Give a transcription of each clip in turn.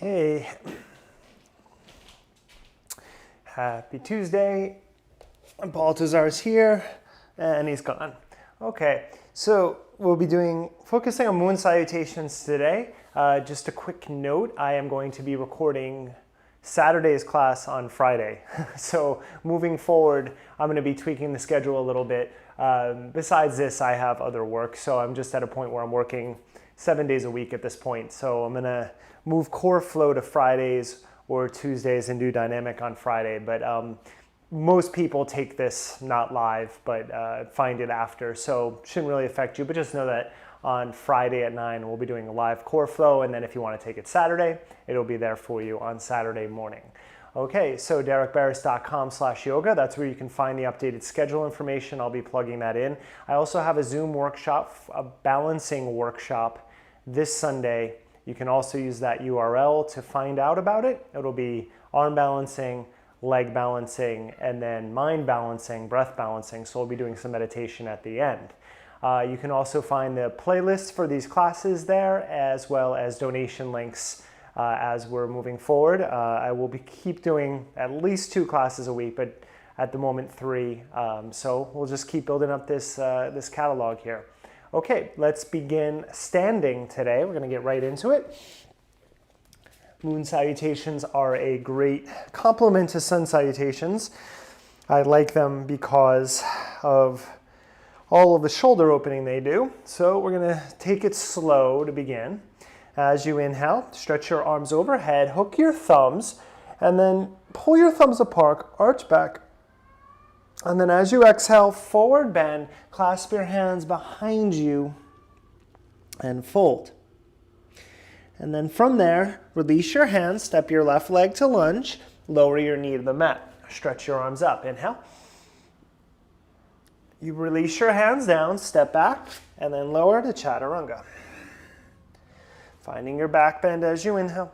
Okay. Happy Tuesday. Baltazar's here and he's gone. Okay, so we'll be focusing on moon salutations today. Just a quick note, I am going to be recording Saturday's class on Friday. So moving forward, I'm going to be tweaking the schedule a little bit. Besides this, I have other work, so I'm just at a point where I'm working 7 days a week at this point. So I'm going to move core flow to Fridays or Tuesdays and do dynamic on Friday. But most people take this not live, but find it after. So shouldn't really affect you, but just know that on Friday at 9, we'll be doing a live core flow. And then if you want to take it Saturday, it'll be there for you on Saturday morning. Okay, so derekbarris.com/yoga. That's where you can find the updated schedule information. I'll be plugging that in. I also have a Zoom workshop, a balancing workshop this Sunday. You can also use that URL to find out about it. It'll be arm balancing, leg balancing, and then mind balancing, breath balancing. So we'll be doing some meditation at the end. You can also find the playlist for these classes there, as well as donation links as we're moving forward. I will keep doing at least 2 classes a week, but at the moment 3. So we'll just keep building up this catalog here. Okay, let's begin standing today. We're going to get right into it. Moon salutations are a great complement to sun salutations. I like them because of all of the shoulder opening they do. So we're going to take it slow to begin. As you inhale, stretch your arms overhead, hook your thumbs, and then pull your thumbs apart, arch back. And then as you exhale, forward bend, clasp your hands behind you and fold. And then from there, release your hands, step your left leg to lunge, lower your knee to the mat. Stretch your arms up, inhale. You release your hands down, step back, and then lower to chaturanga. Finding your back bend as you inhale,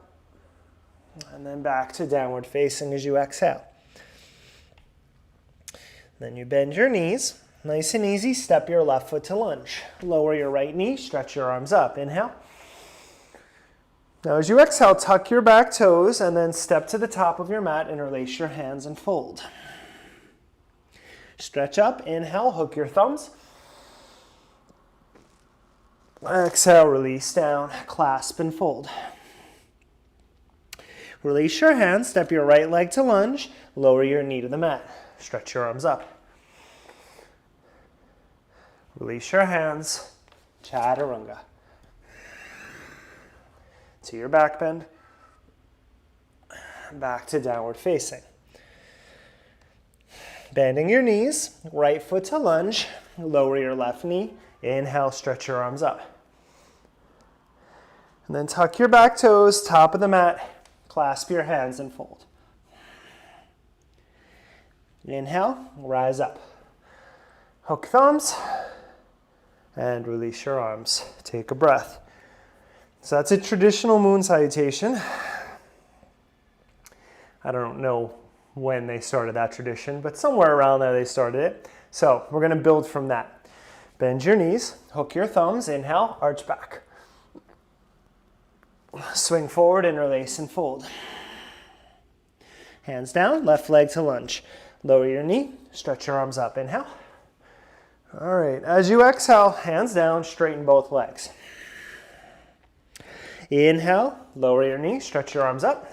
and then back to downward facing as you exhale. Then you bend your knees, nice and easy, step your left foot to lunge. Lower your right knee, stretch your arms up, inhale. Now as you exhale, tuck your back toes and then step to the top of your mat, interlace your hands and fold. Stretch up, inhale, hook your thumbs. Exhale, release down, clasp and fold. Release your hands, step your right leg to lunge, lower your knee to the mat. Stretch your arms up. Release your hands, chaturanga. To your back bend, back to downward facing. Bending your knees, right foot to lunge, lower your left knee, inhale, stretch your arms up. And then tuck your back toes, top of the mat, clasp your hands and fold. Inhale, rise up. Hook thumbs and release your arms. Take a breath. So that's a traditional moon salutation. I don't know when they started that tradition, but somewhere around there they started it. So we're going to build from that. Bend your knees, hook your thumbs, inhale, arch back. Swing forward, interlace and fold. Hands down, left leg to lunge. Lower your knee, stretch your arms up, inhale. All right, as you exhale, hands down, straighten both legs. Inhale, lower your knee, stretch your arms up.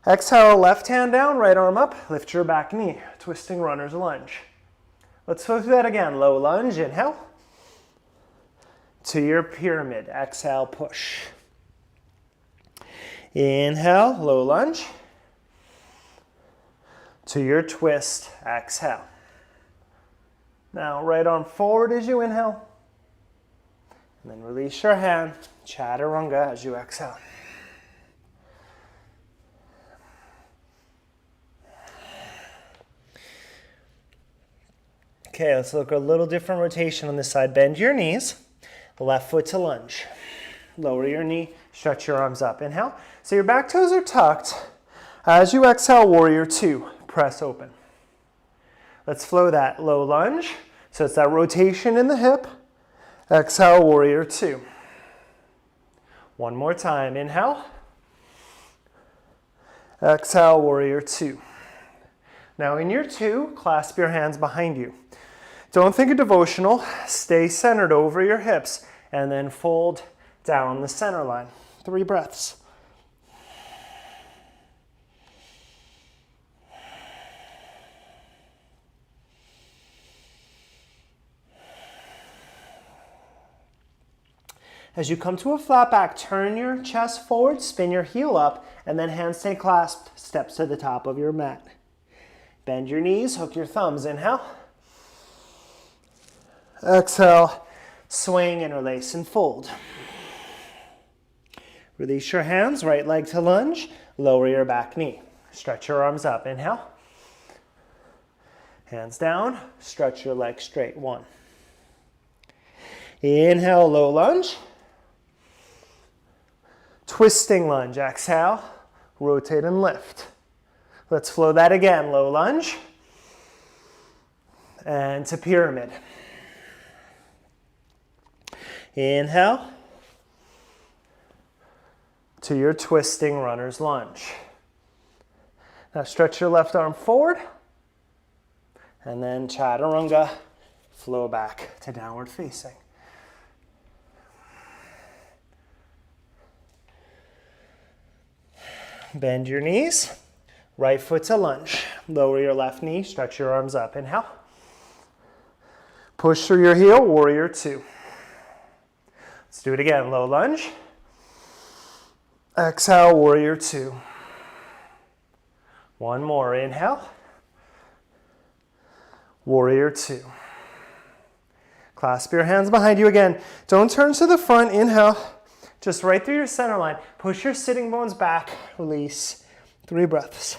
Exhale, left hand down, right arm up, lift your back knee, twisting runner's lunge. Let's go through that again. Low lunge, inhale. To your pyramid, exhale, push. Inhale, low lunge. To your twist, exhale. Now, right arm forward as you inhale. And then release your hand, chaturanga as you exhale. Okay, let's look at a little different rotation on this side. Bend your knees, left foot to lunge. Lower your knee, stretch your arms up. Inhale. So your back toes are tucked. As you exhale, warrior 2, press open. Let's flow that low lunge. So it's that rotation in the hip. Exhale, warrior 2. One more time. Inhale. Exhale, warrior two. Now in your two, clasp your hands behind you. Don't think of devotional. Stay centered over your hips and then fold down the center line. 3 breaths. As you come to a flat back, turn your chest forward, spin your heel up, and then hands stay clasped, steps to the top of your mat. Bend your knees, hook your thumbs. Inhale. Exhale, swing, interlace, and fold. Release your hands, right leg to lunge, lower your back knee. Stretch your arms up. Inhale. Hands down, stretch your legs straight. 1. Inhale, low lunge. Twisting lunge. Exhale, rotate and lift. Let's flow that again. Low lunge. And to pyramid. Inhale. To your twisting runner's lunge. Now stretch your left arm forward. And then chaturanga. Flow back to downward facing. Bend your knees. Right foot to lunge. Lower your left knee. Stretch your arms up. Inhale. Push through your heel. Warrior two. Let's do it again. Low lunge. Exhale. Warrior two. One more. Inhale. Warrior two. Clasp your hands behind you again. Don't turn to the front. Inhale. Just right through your center line. Push your sitting bones back. Release. 3 breaths.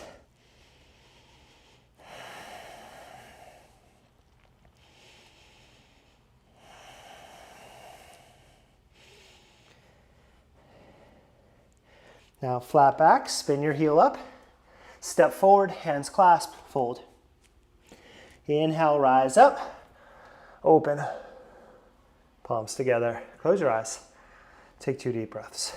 Now flat back, spin your heel up. Step forward, hands clasped, fold. Inhale, rise up. Open. Palms together. Close your eyes. Take 2 deep breaths.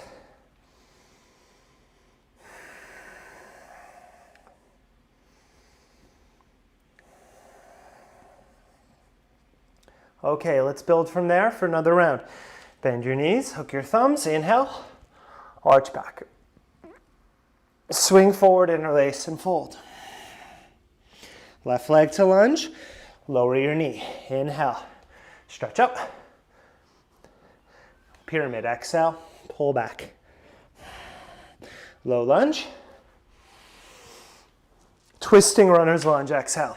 Okay, let's build from there for another round. Bend your knees, hook your thumbs, inhale, arch back. Swing forward, interlace, and fold. Left leg to lunge, lower your knee. Inhale, stretch up. Pyramid, exhale, pull back. Low lunge. Twisting runner's lunge, exhale.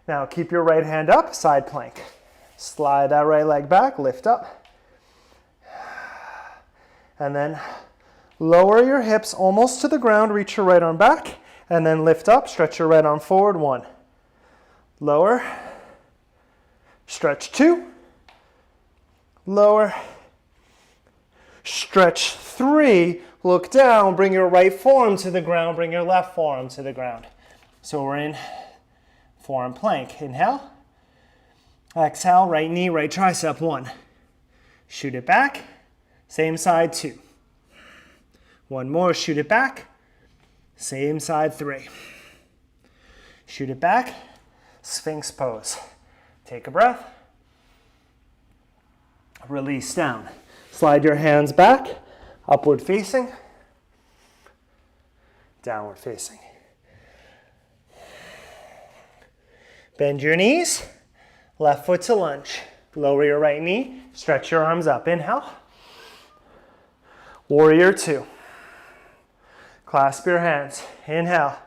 Now keep your right hand up, side plank. Slide that right leg back, lift up. And then lower your hips almost to the ground, reach your right arm back, and then lift up, stretch your right arm forward. 1. Lower. Stretch 2. Lower. Stretch 3. Look down, bring your right forearm to the ground, bring your left forearm to the ground. So we're in Forearm Plank. Inhale. Exhale, right knee, right tricep. 1. Shoot it back. Same side. 2. One more, shoot it back. Same side. 3. Shoot it back. Sphinx pose. Take a breath. Release down. Slide your hands back. Upward facing. Downward facing. Bend your knees. Left foot to lunge. Lower your right knee. Stretch your arms up. Inhale. Warrior two. Clasp your hands. Inhale.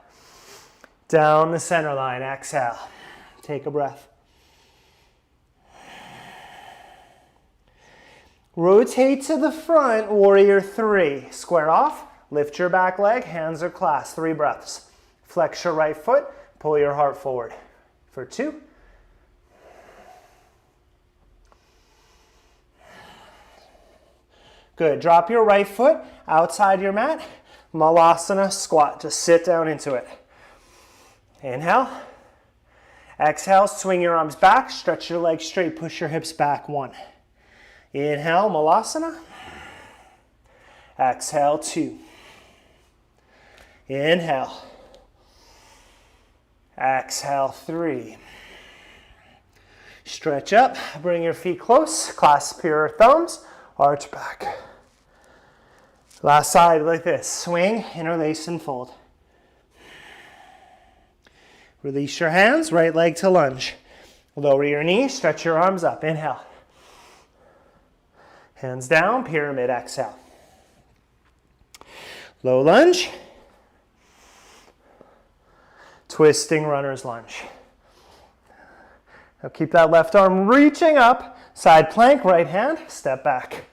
Down the center line. Exhale. Take a breath. Rotate to the front. Warrior three. Square off. Lift your back leg. Hands are clasped. 3 breaths. Flex your right foot. Pull your heart forward. For 2. Good. Drop your right foot outside your mat. Malasana squat. Just sit down into it. Inhale. Exhale. Swing your arms back. Stretch your legs straight. Push your hips back. 1. Inhale, Malasana. Exhale, 2. Inhale. Exhale, 3. Stretch up, bring your feet close, clasp your thumbs, arch back. Last side like this, swing, interlace and fold. Release your hands, right leg to lunge. Lower your knees, stretch your arms up, inhale. Hands down, pyramid, exhale. Low lunge. Twisting runner's lunge. Now keep that left arm reaching up, side plank, right hand, step back.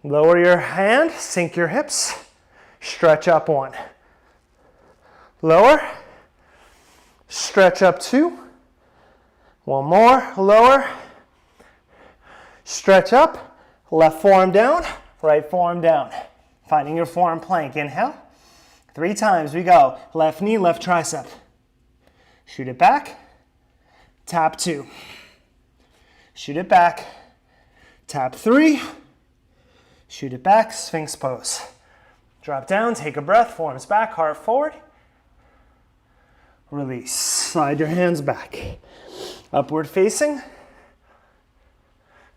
Lower your hand, sink your hips, stretch up 1. Lower, stretch up 2. 1 more, lower, stretch up, left forearm down, right forearm down. Finding your forearm plank, inhale. 3 times, we go. Left knee, left tricep. Shoot it back, tap 2. Shoot it back, tap 3. Shoot it back, Sphinx pose. Drop down, take a breath, forearms back, heart forward. Release, slide your hands back. Upward facing,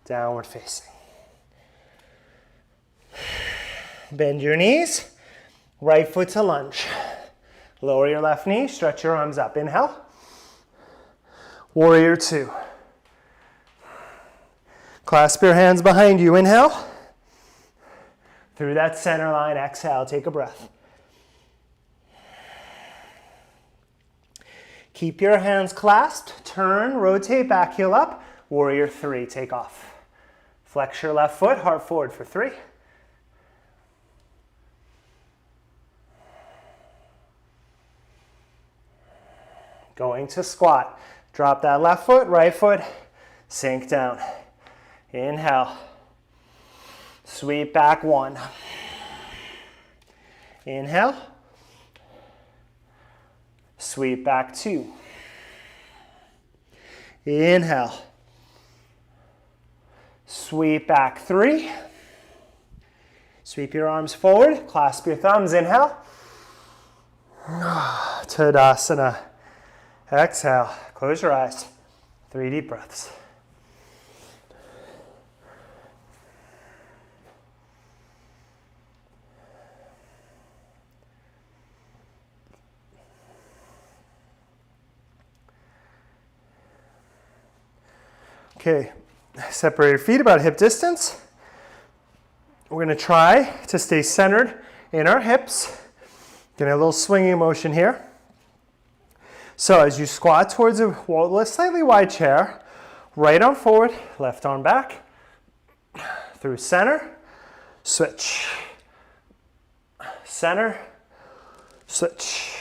downward facing. Bend your knees, right foot to lunge. Lower your left knee, stretch your arms up. Inhale. Warrior 2. Clasp your hands behind you, inhale. Through that center line, exhale, take a breath. Keep your hands clasped, turn, rotate, back heel up. Warrior 3, take off. Flex your left foot, heart forward for 3. Going to squat. Drop that left foot, right foot, sink down. Inhale. Sweep back 1. Inhale. Sweep back 2. Inhale. Sweep back 3. Sweep your arms forward, clasp your thumbs, inhale. Tadasana. Exhale, close your eyes. 3 deep breaths. Okay, separate your feet about hip distance. We're going to try to stay centered in our hips. Getting a little swinging motion here. So as you squat towards a slightly wide chair, right arm forward, left arm back, through center, switch, center, switch.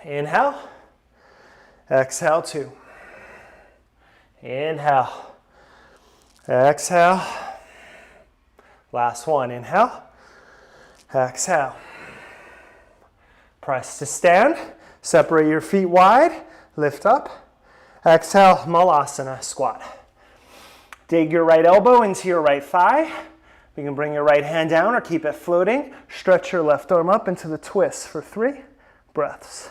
Inhale, exhale 2. Inhale, exhale. Last one, inhale, exhale. Press to stand. Separate your feet wide, lift up. Exhale, Malasana, squat. Dig your right elbow into your right thigh. You can bring your right hand down or keep it floating. Stretch your left arm up into the twist for 3 breaths.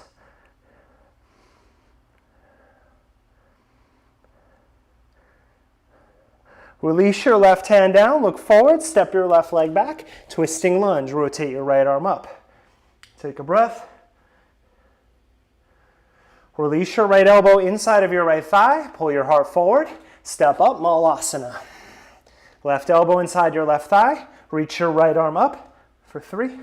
Release your left hand down, look forward, step your left leg back, twisting lunge, rotate your right arm up. Take a breath. Release your right elbow inside of your right thigh, pull your heart forward, step up, Malasana. Left elbow inside your left thigh, reach your right arm up for 3.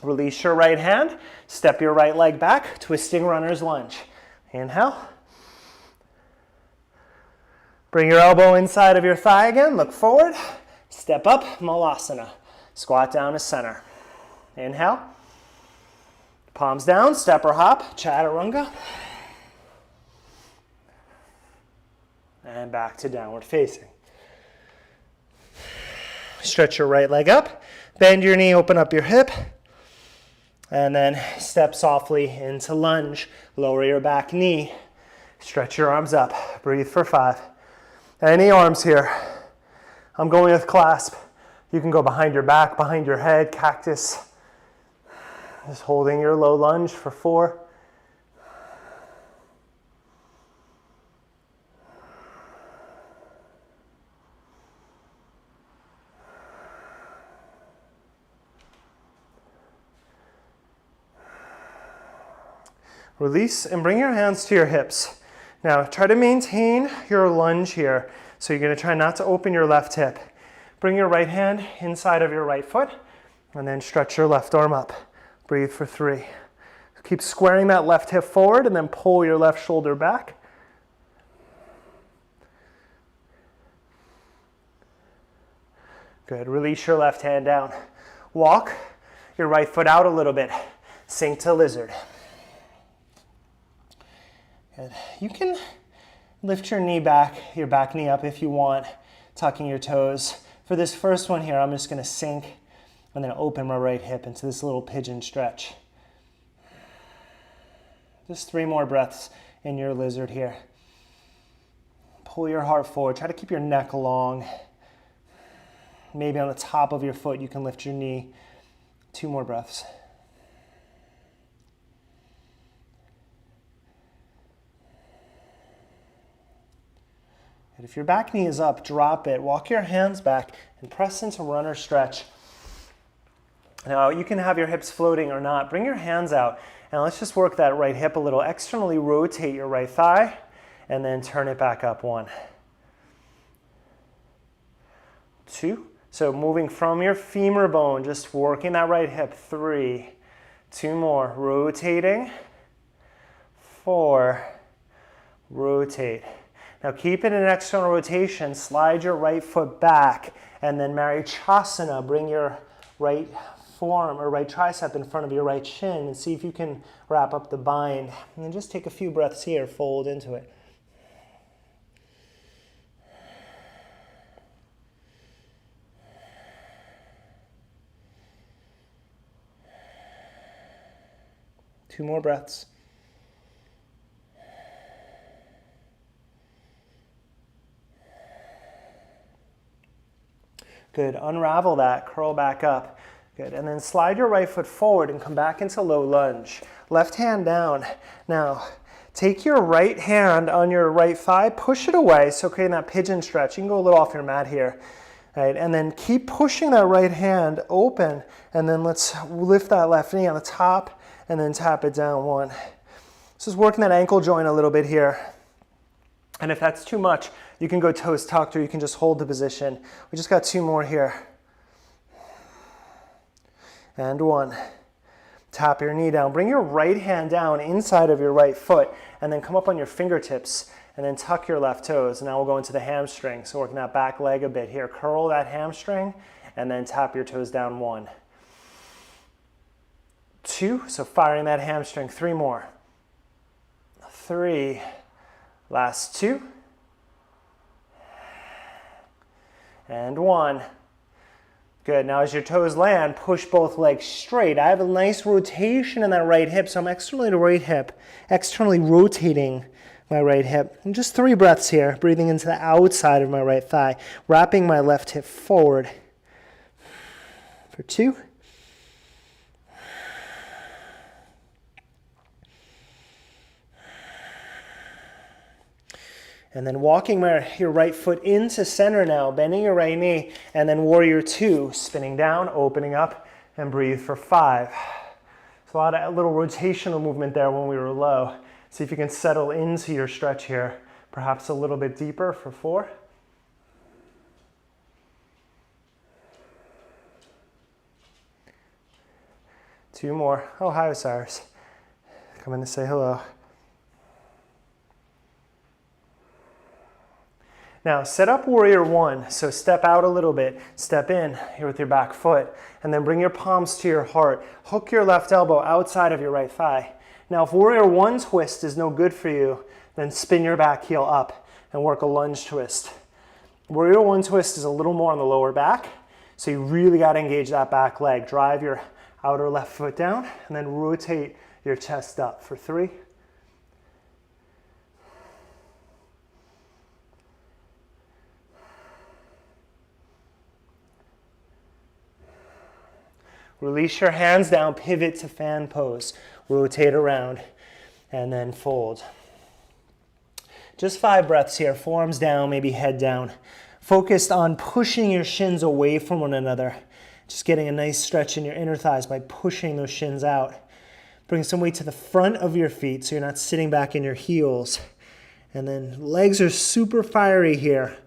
Release your right hand, step your right leg back, twisting runner's lunge. Inhale. Bring your elbow inside of your thigh again, look forward, step up, Malasana. Squat down to center. Inhale. Palms down, step or hop, Chaturanga. And back to downward facing. Stretch your right leg up, bend your knee, open up your hip. And then step softly into lunge. Lower your back knee. Stretch your arms up. Breathe for 5. Any arms here. I'm going with clasp. You can go behind your back, behind your head, cactus. Just holding your low lunge for 4. Release and bring your hands to your hips. Now try to maintain your lunge here. So you're going to try not to open your left hip. Bring your right hand inside of your right foot and then stretch your left arm up. Breathe for 3. Keep squaring that left hip forward and then pull your left shoulder back. Good. Release your left hand down. Walk your right foot out a little bit. Sink to lizard. Good. You can lift your knee back, your back knee up if you want, tucking your toes. For this first one here, I'm just going to sink and then open my right hip into this little pigeon stretch. Just 3 more breaths in your lizard here. Pull your heart forward. Try to keep your neck long. Maybe on the top of your foot, you can lift your knee. 2 more breaths. And if your back knee is up, drop it. Walk your hands back and press into runner stretch. Now, you can have your hips floating or not. Bring your hands out and let's just work that right hip a little. Externally rotate your right thigh and then turn it back up. 1, 2. So moving from your femur bone, just working that right hip. 3, 2 more. Rotating. 4, rotate. Now keep it in an external rotation, slide your right foot back, and then Marichasana, bring your right forearm or right tricep in front of your right shin and see if you can wrap up the bind. And then just take a few breaths here, fold into it. Two more breaths. Good. Unravel that, curl back up. Good. And then slide your right foot forward and come back into low lunge. Left hand down. Now, take your right hand on your right thigh, push it away, so creating that pigeon stretch. You can go a little off your mat here. Right? And then keep pushing that right hand open, and then let's lift that left knee on the top and then tap it down. 1. This is working that ankle joint a little bit here. And if that's too much, you can go toes tucked or you can just hold the position. We just got 2 more here. And 1. Tap your knee down. Bring your right hand down inside of your right foot and then come up on your fingertips and then tuck your left toes. And now we'll go into the hamstring. So working that back leg a bit here. Curl that hamstring and then tap your toes down. 1, 2. So firing that hamstring. 3 more. 3. Last 2. And 1. Good. Now as your toes land, push both legs straight. I have a nice rotation in that right hip, so I'm externally to right hip, externally rotating my right hip. And just 3 breaths here, breathing into the outside of my right thigh, wrapping my left hip forward. For 2. And then walking your right foot into center now, bending your right knee, and then warrior 2, spinning down, opening up, and breathe for 5. So a lot of little rotational movement there when we were low. See if you can settle into your stretch here, perhaps a little bit deeper for 4. Two more. Oh, hi, Osiris. Come in to say hello. Now set up warrior 1, so step out a little bit, step in here with your back foot, and then bring your palms to your heart. Hook your left elbow outside of your right thigh. Now if warrior 1 twist is no good for you, then spin your back heel up and work a lunge twist. Warrior 1 twist is a little more on the lower back, so you really got to engage that back leg. Drive your outer left foot down, and then rotate your chest up for 3. Release your hands down, pivot to fan pose. Rotate around and then fold. Just 5 breaths here, forearms down, maybe head down. Focused on pushing your shins away from one another. Just getting a nice stretch in your inner thighs by pushing those shins out. Bring some weight to the front of your feet so you're not sitting back in your heels. And then legs are super fiery here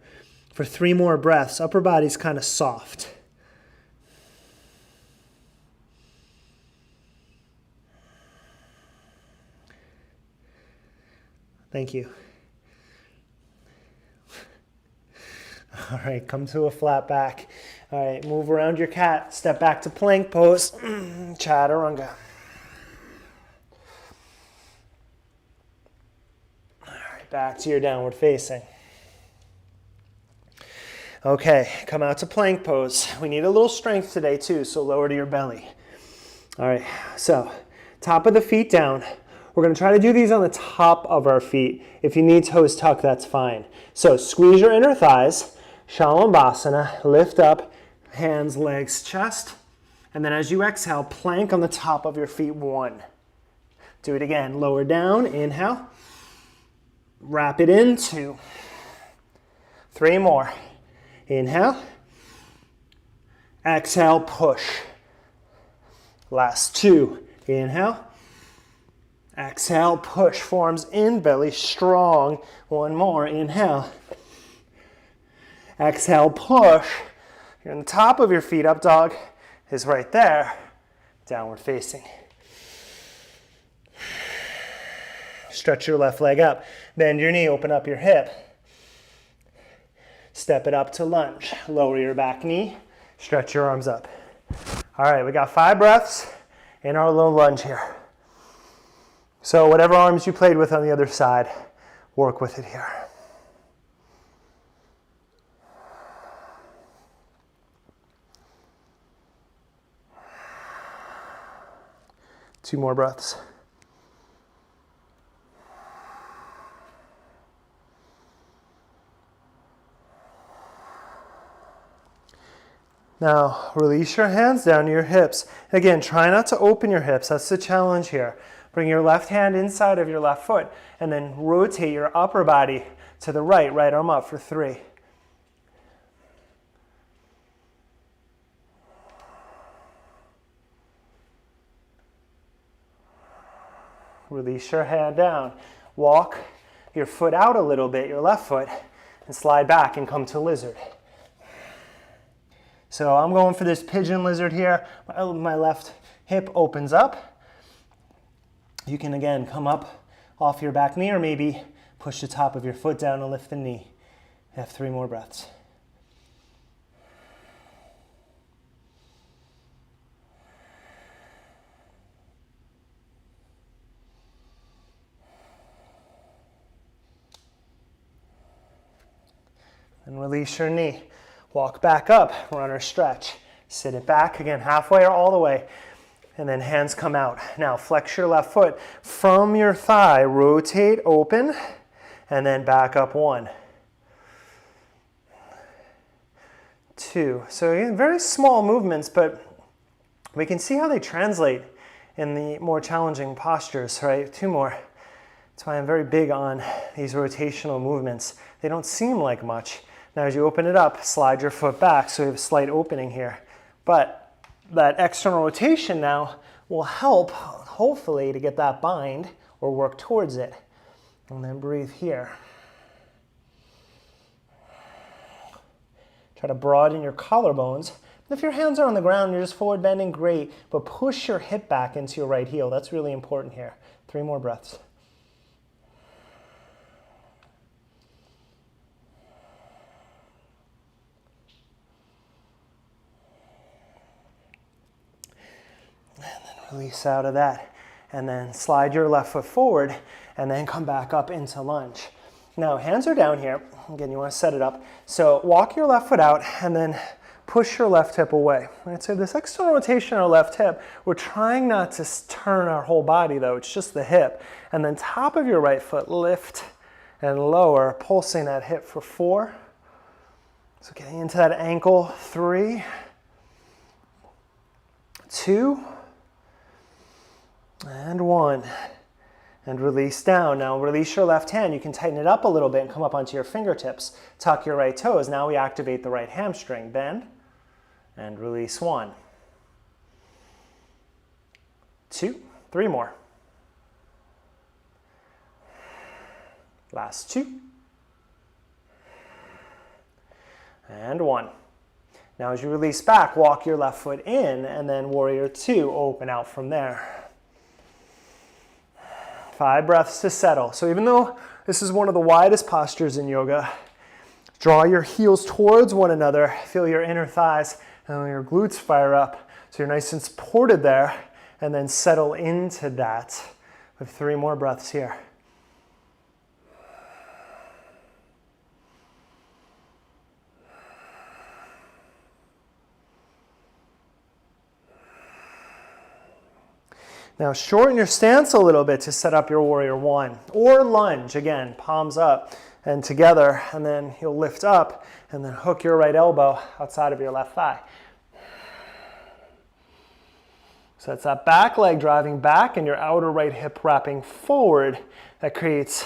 for 3 more breaths. Upper body's kind of soft. Thank you. All right, come to a flat back. All right, move around your cat. Step back to plank pose. Chaturanga. All right, back to your downward facing. Okay, come out to plank pose. We need a little strength today too, so lower to your belly. All right, so top of the feet down. We're going to try to do these on the top of our feet. If you need toes tucked, that's fine. So squeeze your inner thighs, Shalambhasana, lift up, hands, legs, chest. And then as you exhale, plank on the top of your feet, 1. Do it again, lower down, inhale. Wrap it in, 2. 3 more. Inhale. Exhale, push. Last 2. Inhale. Exhale, push, forearms in, belly strong. 1 more, inhale. Exhale, push. You're on the top of your feet, up dog is right there. Downward facing. Stretch your left leg up. Bend your knee, open up your hip. Step it up to lunge. Lower your back knee, stretch your arms up. All right, we got 5 breaths in our low lunge here. So whatever arms you played with on the other side, work with it here. Two more breaths. Now, release your hands down to your hips. Again, try not to open your hips. That's the challenge here. Bring your left hand inside of your left foot and then rotate your upper body to the right, right arm up for 3. Release your hand down. Walk your foot out a little bit, your left foot, and slide back and come to lizard. So I'm going for this pigeon lizard here. My left hip opens up. You can again come up off your back knee or maybe push the top of your foot down and lift the knee. Have 3 more breaths. And release your knee. Walk back up, runner stretch. Sit it back, again halfway or all the way. And then hands come out. Now flex your left foot from your thigh. Rotate, open, and then back up 1. 2. So again, very small movements, but we can see how they translate in the more challenging postures, right? 2 more. That's why I'm very big on these rotational movements. They don't seem like much. Now as you open it up, slide your foot back so you have a slight opening here. But that external rotation now will help, hopefully, to get that bind or work towards it. And then breathe here. Try to broaden your collarbones. If your hands are on the ground, you're just forward bending, great. But push your hip back into your right heel. That's really important here. 3 more breaths. Release out of that. And then slide your left foot forward and then come back up into lunge. Now hands are down here. Again, you want to set it up. So walk your left foot out and then push your left hip away. Right, so this external rotation on our left hip, we're trying not to turn our whole body though, it's just the hip. And then top of your right foot, lift and lower, pulsing that hip for 4. So getting into that ankle, 3, 2, and 1. And release down. Now release your left hand. You can tighten it up a little bit and come up onto your fingertips. Tuck your right toes. Now we activate the right hamstring. Bend and release. 1, 2, 3 more. Last 2. And 1. Now as you release back, walk your left foot in, and then warrior 2, open out from there. 5 breaths to settle. So even though this is one of the widest postures in yoga, draw your heels towards one another, feel your inner thighs and your glutes fire up. So you're nice and supported there, and then settle into that with 3 more breaths here. Now shorten your stance a little bit to set up your warrior 1, or lunge, again, palms up and together, and then you'll lift up and then hook your right elbow outside of your left thigh. So it's that back leg driving back and your outer right hip wrapping forward. That creates,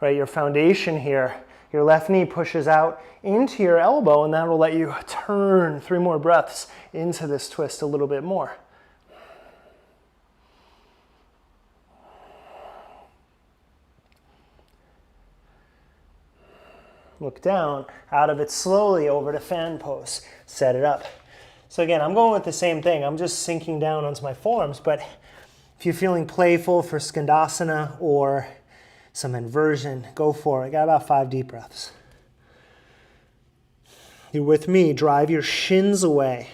right, your foundation here. Your left knee pushes out into your elbow, and that will let you turn 3 more breaths into this twist a little bit more. Look down, out of it slowly over to fan pose. Set it up. So again, I'm going with the same thing. I'm just sinking down onto my forearms, but if you're feeling playful for Skandasana or some inversion, go for it. Got about 5 deep breaths. You're with me. Drive your shins away.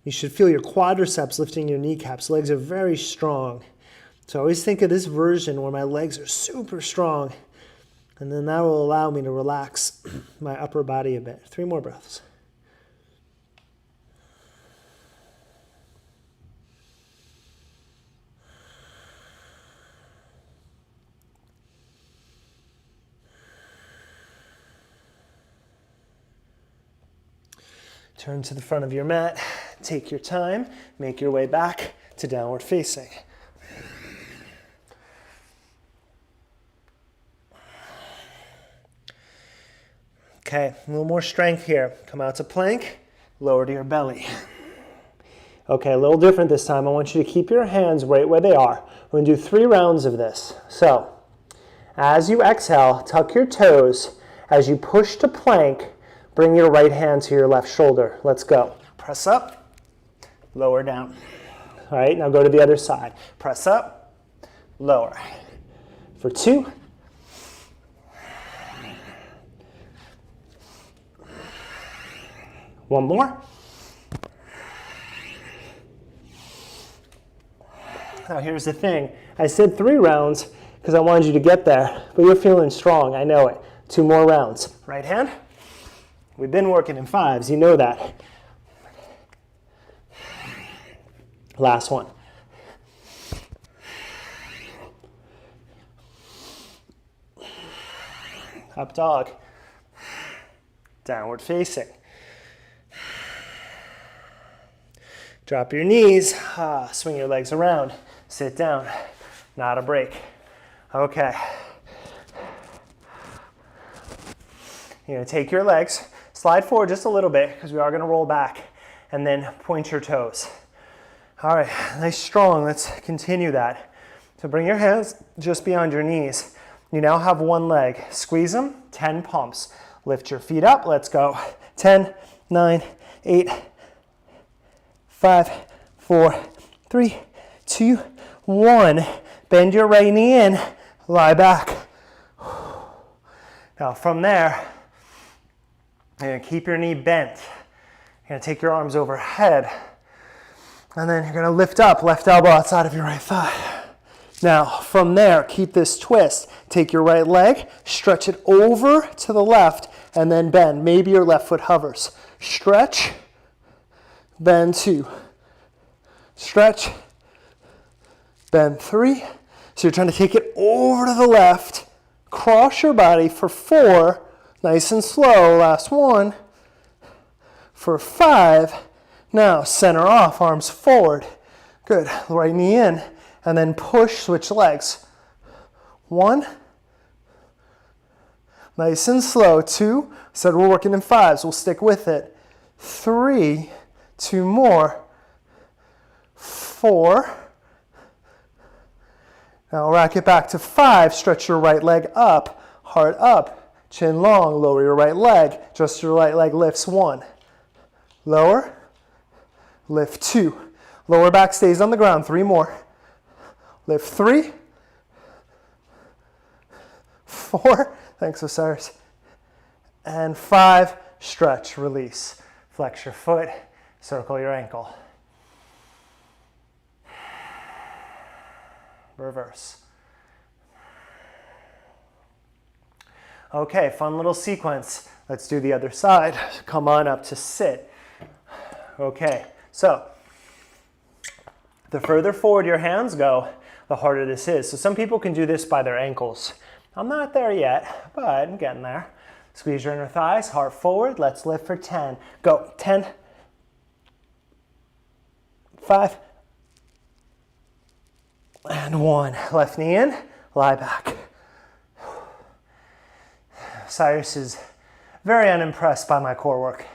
You should feel your quadriceps lifting your kneecaps. Legs are very strong. So I always think of this version where my legs are super strong. And then that will allow me to relax my upper body a bit. 3 more breaths. Turn to the front of your mat. Take your time. Make your way back to downward facing. Okay, a little more strength here. Come out to plank, lower to your belly. Okay, a little different this time. I want you to keep your hands right where they are. We're gonna do 3 rounds of this. So, as you exhale, tuck your toes. As you push to plank, bring your right hand to your left shoulder. Let's go. Press up, lower down. All right, now go to the other side. Press up, lower. For 2. One more. Now here's the thing. I said 3 rounds because I wanted you to get there, but you're feeling strong, I know it. 2 more rounds. Right hand. We've been working in 5s, you know that. Last one. Up dog. Downward facing. Drop your knees, swing your legs around, sit down, not a break. Okay. You're gonna take your legs, slide forward just a little bit because we are gonna roll back, and then point your toes. All right, nice strong, let's continue that. So bring your hands just beyond your knees. You now have 1 leg, squeeze them, 10 pumps. Lift your feet up, let's go. 10, 9, 8, 5, 4, 3, 2, 1. Bend your right knee in, lie back. Now from there, you're gonna keep your knee bent. You're gonna take your arms overhead, and then you're gonna lift up, left elbow outside of your right thigh. Now from there, keep this twist. Take your right leg, stretch it over to the left, and then bend. Maybe your left foot hovers. Stretch, bend 2, stretch, bend 3. So you're trying to take it over to the left, cross your body for 4, nice and slow, last 1, for 5. Now center off, arms forward, Good. Right knee in, and then push, switch legs. 1. Nice and slow. 2. Said we're working in 5s. We'll stick with it. 3. 2 more. 4. Now rack it back to 5. Stretch your right leg up. Heart up. Chin long. Lower your right leg. Just your right leg lifts. 1. Lower. Lift. 2. Lower back stays on the ground. 3 more. Lift. 3. 4. Thanks, Osiris. And 5. Stretch. Release. Flex your foot. Circle your ankle. Reverse. Okay, fun little sequence. Let's do the other side. Come on up to sit. Okay, so the further forward your hands go, the harder this is. So some people can do this by their ankles. I'm not there yet, but I'm getting there. Squeeze your inner thighs, heart forward. Let's lift for 10. Go. 10, 5, and 1. Left knee in, lie back. Cyrus is very unimpressed by my core work.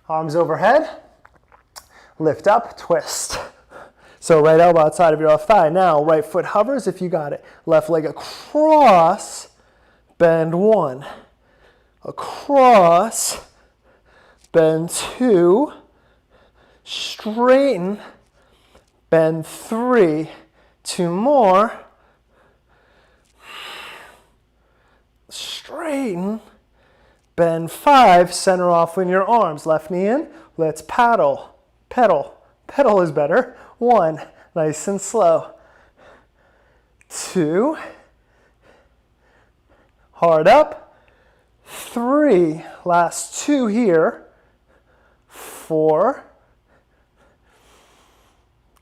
Arms overhead, lift up, twist. So right elbow outside of your left thigh. Now right foot hovers if you got it. Left leg across, bend 1. Across, bend 2. Straighten, bend 3. 2 more. Straighten, bend 5. Center off in your arms. Left knee in. Let's paddle. Pedal. Pedal is better. 1. Nice and slow. 2. Hard up. 3. Last 2 here. 4.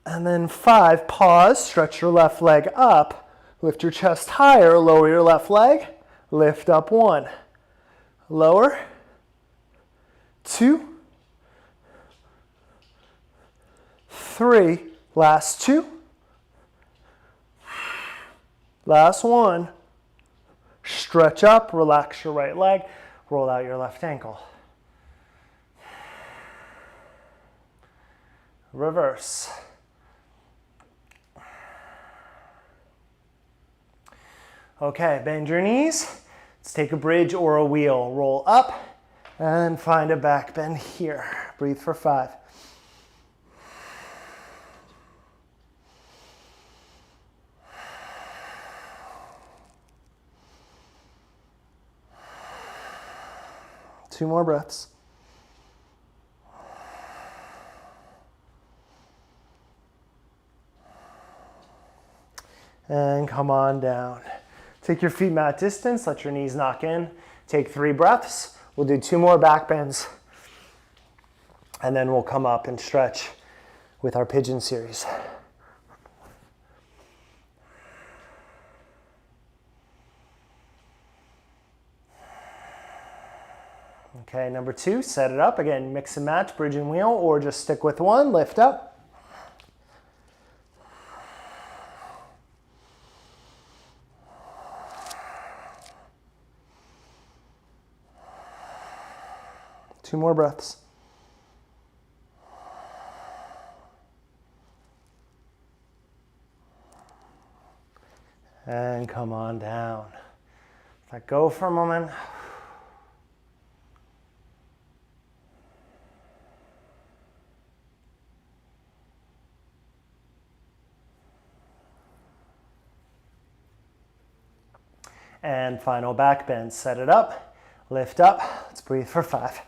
And then 5, pause, stretch your left leg up, lift your chest higher, lower your left leg, lift up 1, lower, 2, 3, last 2, last 1, stretch up, relax your right leg, roll out your left ankle. Reverse. Okay, bend your knees. Let's take a bridge or a wheel. Roll up and find a back bend here. Breathe for 5. Two more breaths. And come on down. Take your feet mat distance, let your knees knock in. Take 3 breaths. We'll do 2 more back bends. And then we'll come up and stretch with our pigeon series. Okay, number 2, set it up. Again, mix and match, bridge and wheel, or just stick with 1, lift up. Two more breaths. And come on down. Let go for a moment. And final back bend. Set it up, lift up. Let's breathe for 5.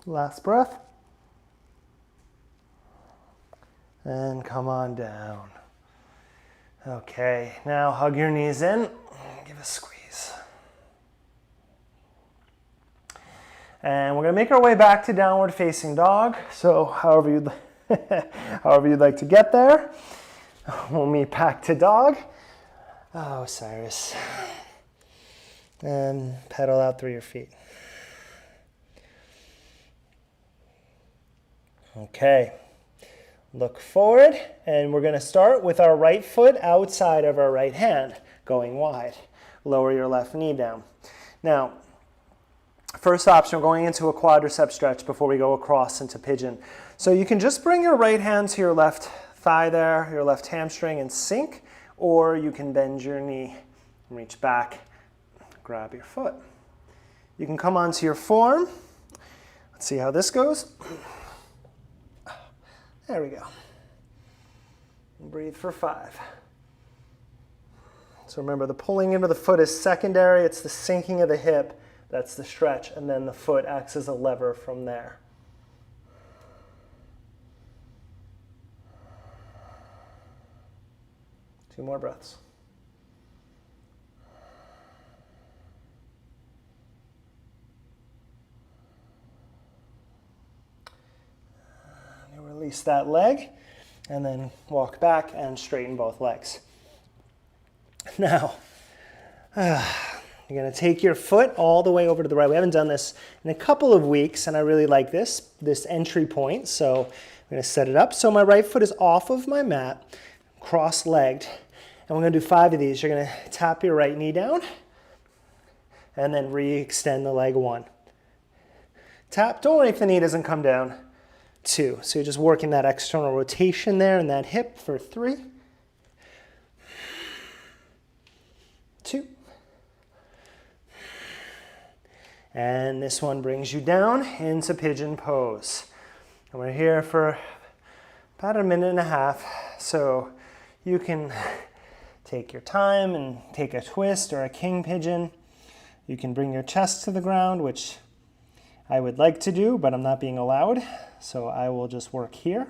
Last breath. And come on down. Okay, now hug your knees in. Give a squeeze. And we're going to make our way back to downward facing dog. So however you'd However you'd like to get there. We'll meet back to dog. Oh, Cyrus. And pedal out through your feet. Okay. Look forward, and we're going to start with our right foot outside of our right hand, going wide. Lower your left knee down. Now, first option, we're going into a quadricep stretch before we go across into pigeon. So you can just bring your right hand to your left thigh there, your left hamstring, and sink, or you can bend your knee, reach back, grab your foot. You can come onto your forearm. Let's see how this goes. There we go. Breathe for 5. So remember, the pulling into the foot is secondary. It's the sinking of the hip. That's the stretch. And then the foot acts as a lever from there. Two more breaths. Release that leg, and then walk back and straighten both legs. Now, you're going to take your foot all the way over to the right. We haven't done this in a couple of weeks, and I really like this entry point. So I'm going to set it up. So my right foot is off of my mat, cross-legged, and we're going to do 5 of these. You're going to tap your right knee down, and then re-extend the leg 1. Tap. Don't worry if the knee doesn't come down. 2. So you're just working that external rotation there in that hip for 3, 2, and this one brings you down into Pigeon Pose. And we're here for about a minute and a half, so you can take your time and take a twist or a king pigeon. You can bring your chest to the ground, which I would like to do, but I'm not being allowed, so I will just work here.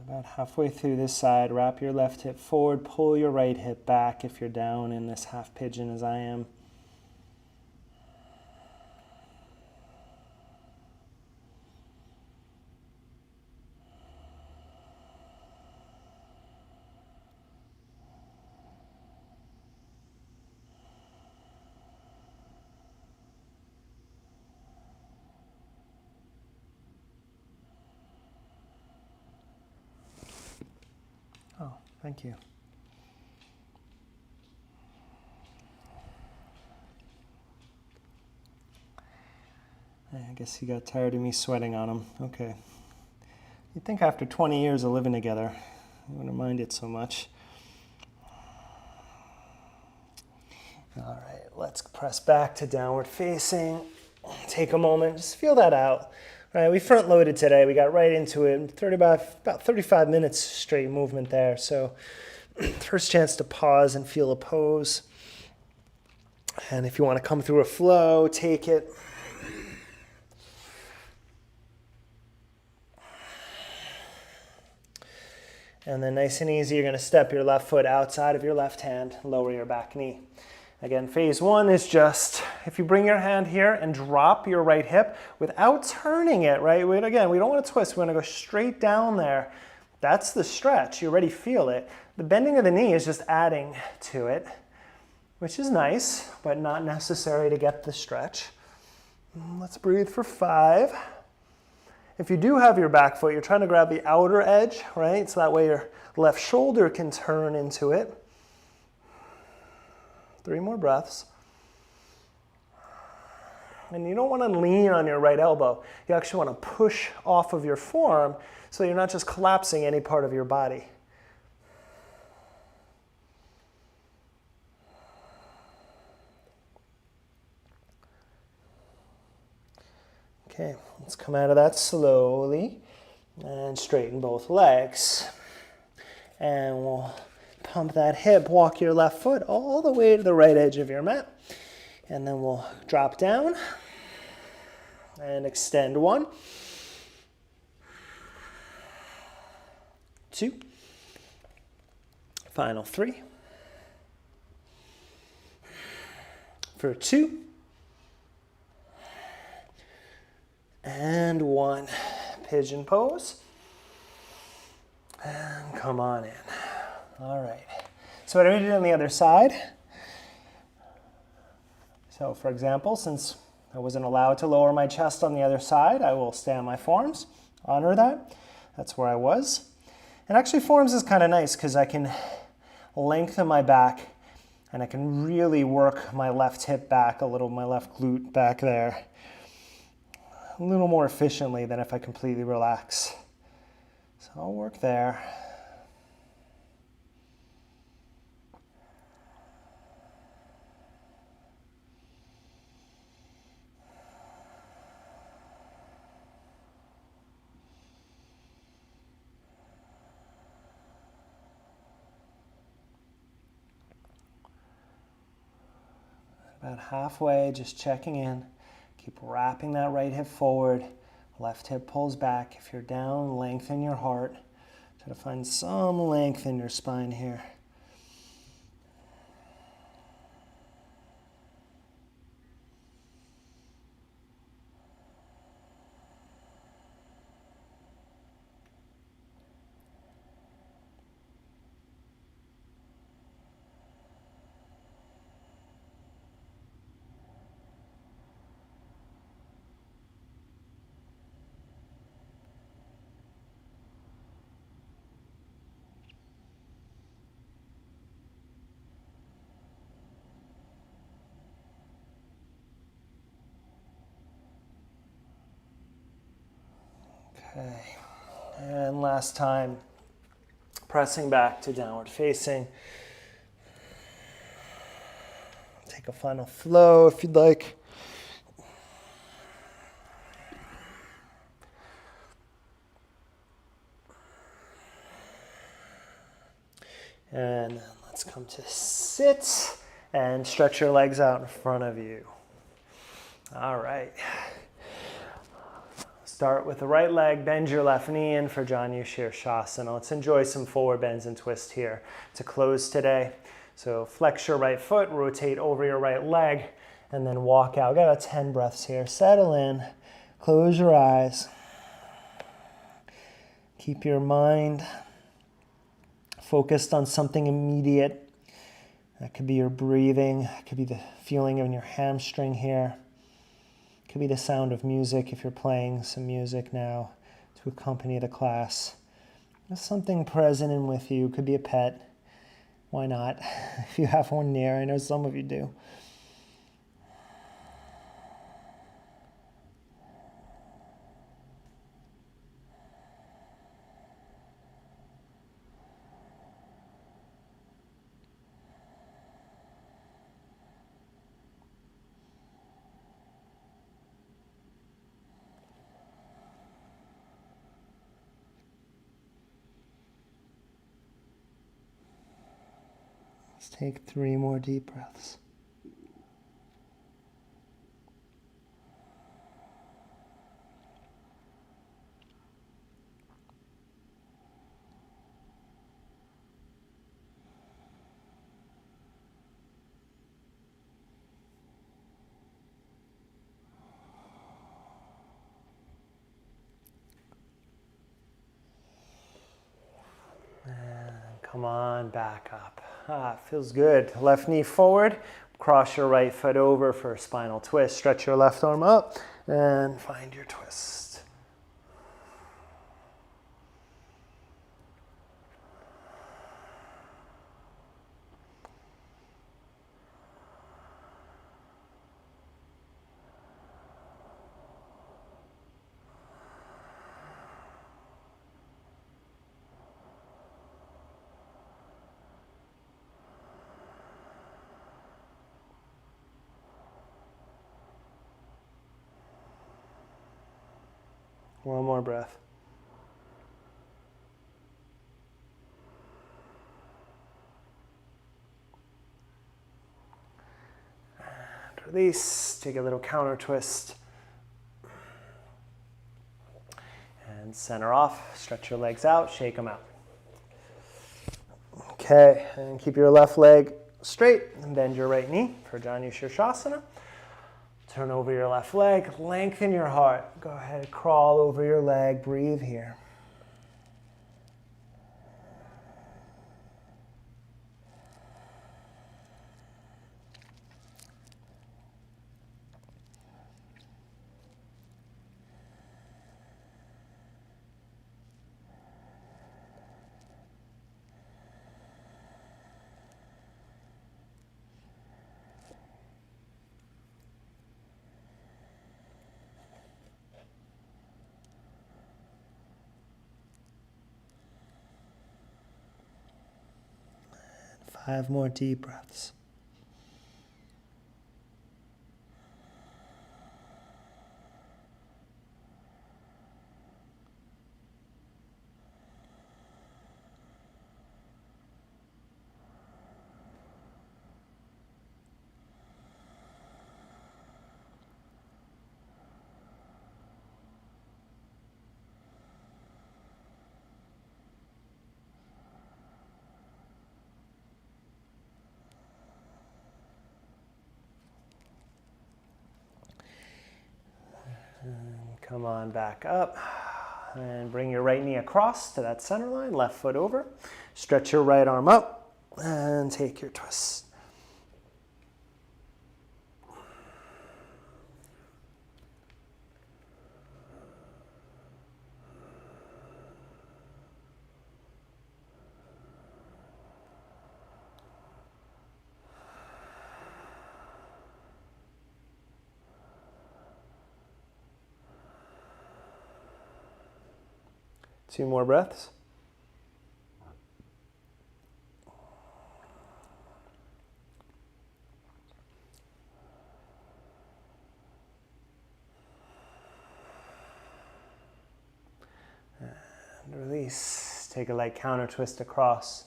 About halfway through this side, wrap your left hip forward, pull your right hip back if you're down in this half pigeon as I am. Oh, thank you. I guess he got tired of me sweating on him. Okay. You'd think after 20 years of living together, you wouldn't mind it so much. All right, let's press back to downward facing. Take a moment, just feel that out. All right, we front loaded today. We got right into it. About 35 minutes straight movement there. So first chance to pause and feel a pose. And if you want to come through a flow, take it. And then nice and easy, you're going to step your left foot outside of your left hand, lower your back knee. Again, phase 1 is just, if you bring your hand here and drop your right hip without turning it, right? Again, we don't want to twist. We want to go straight down there. That's the stretch. You already feel it. The bending of the knee is just adding to it, which is nice, but not necessary to get the stretch. Let's breathe for 5. If you do have your back foot, you're trying to grab the outer edge, right? So that way your left shoulder can turn into it. 3 more breaths. And you don't want to lean on your right elbow. You actually want to push off of your forearm so you're not just collapsing any part of your body. Okay, let's come out of that slowly and straighten both legs. And we'll pump that hip, walk your left foot all the way to the right edge of your mat. And then we'll drop down and extend 1, 2, final 3, for 2, and 1. Pigeon pose. And come on in. All right. So what do we do on the other side? So for example, since I wasn't allowed to lower my chest on the other side, I will stay on my forearms. Honor that. That's where I was. And actually forearms is kind of nice because I can lengthen my back and I can really work my left hip back a little, my left glute back there, a little more efficiently than if I completely relax. So I'll work there. About halfway, just checking in. Keep wrapping that right hip forward. Left hip pulls back. If you're down, lengthen your heart. Try to find some length in your spine here. Okay, and last time, pressing back to downward facing. Take a final flow if you'd like. And then let's come to sit and stretch your legs out in front of you. All right. Start with the right leg, bend your left knee in for Janu Shirshasana. Let's enjoy some forward bends and twists here to close today. So flex your right foot, rotate over your right leg, and then walk out. Got about 10 breaths here. Settle in, close your eyes. Keep your mind focused on something immediate. That could be your breathing, it could be the feeling in your hamstring here. Could be the sound of music if you're playing some music now to accompany the class. There's something present and with you. Could be a pet. Why not? If you have one near, I know some of you do. Let's take 3 more deep breaths. And come on back up. Feels good. Left knee forward. Cross your right foot over for a spinal twist. Stretch your left arm up and find your twist. One more breath. release, take a little counter twist. And center off, stretch your legs out, shake them out. Okay, and keep your left leg straight and bend your right knee for Janu Shirshasana. Turn over your left leg, lengthen your heart. Go ahead, crawl over your leg, breathe here. Five more deep breaths. Come on back up and bring your right knee across to that center line, left foot over. Stretch your right arm up and take your twist. Two more breaths. And release. Take a light counter twist across.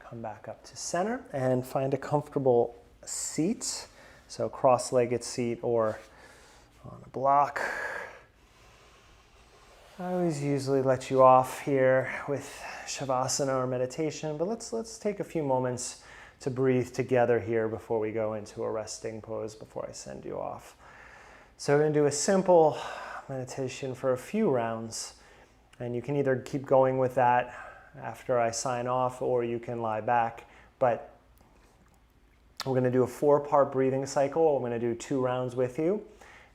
Come back up to center and find a comfortable seat. So cross-legged seat or on a block. I always usually let you off here with Shavasana or meditation, but let's take a few moments to breathe together here before we go into a resting pose before I send you off. So we're going to do a simple meditation for a few rounds, and you can either keep going with that after I sign off, or you can lie back, but we're going to do a 4-part breathing cycle. I'm going to do 2 rounds with you,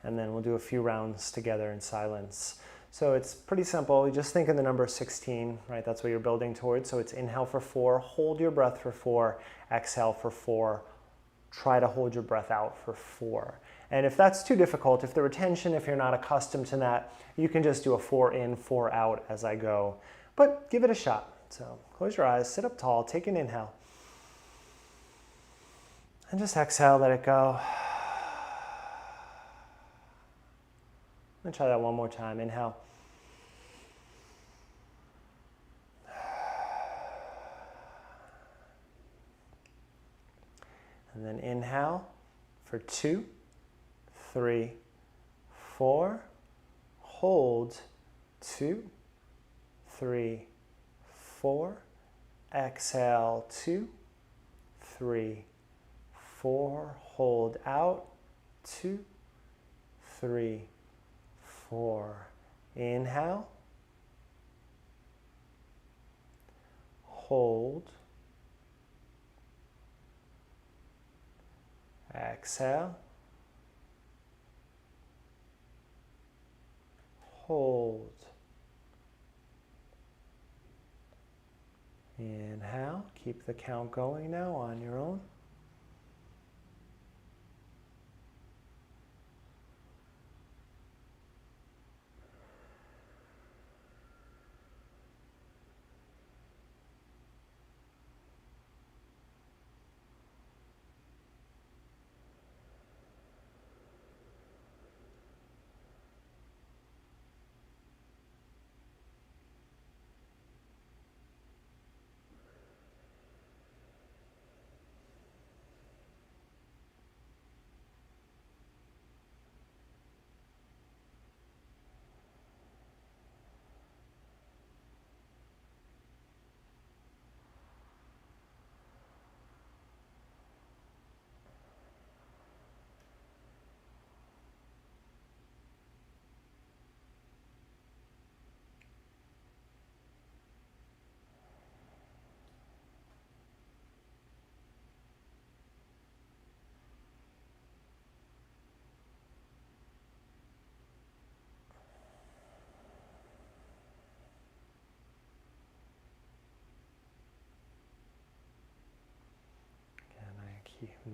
and then we'll do a few rounds together in silence. So it's pretty simple. You just think of the number 16, right? That's what you're building towards. So it's inhale for 4, hold your breath for 4, exhale for 4, try to hold your breath out for 4. And if that's too difficult, if the retention, if you're not accustomed to that, you can just do a 4 in, 4 out as I go. But give it a shot. So close your eyes, sit up tall, take an inhale. And just exhale, let it go. Let me try that one more time. Inhale. And then inhale for 2, 3, 4. Hold 2, 3, 4. Exhale 2, 3, 4. Hold out 2, 3, 4. Inhale. Hold. Exhale. Hold. Inhale. Keep the count going now on your own.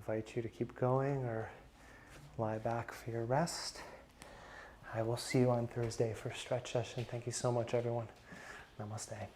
invite you to keep going or lie back for your rest. I will see you on Thursday for a stretch session. Thank you so much, everyone. Namaste.